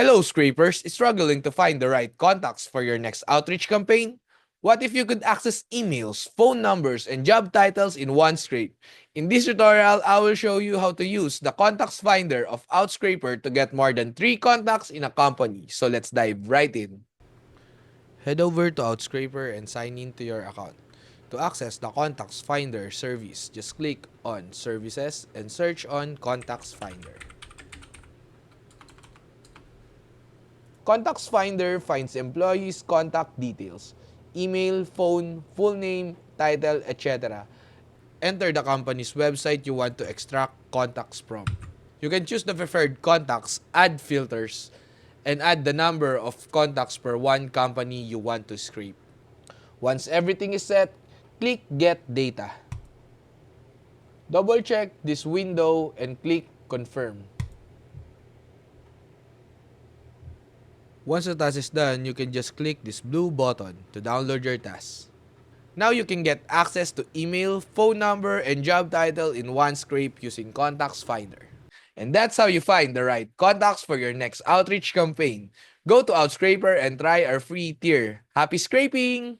Hello, scrapers! Struggling to find the right contacts for your next outreach campaign? What if you could access emails, phone numbers, and job titles in one scrape? In this tutorial, I will show you how to use the Contacts Finder of Outscraper to get more than 3 contacts in a company. So let's dive right in. Head over to Outscraper and sign in to your account. To access the Contacts Finder service, just click on Services and search on Contacts Finder. Contacts Finder finds employees' contact details, email, phone, full name, title, etc. Enter the company's website you want to extract contacts from. You can choose the preferred contacts, add filters, and add the number of contacts per one company you want to scrape. Once everything is set, click Get Data. Double check this window and click Confirm. Once the task is done, you can just click this blue button to download your task. Now you can get access to email, phone number, and job title in one scrape using Contacts Finder. And that's how you find the right contacts for your next outreach campaign. Go to Outscraper and try our free tier. Happy scraping!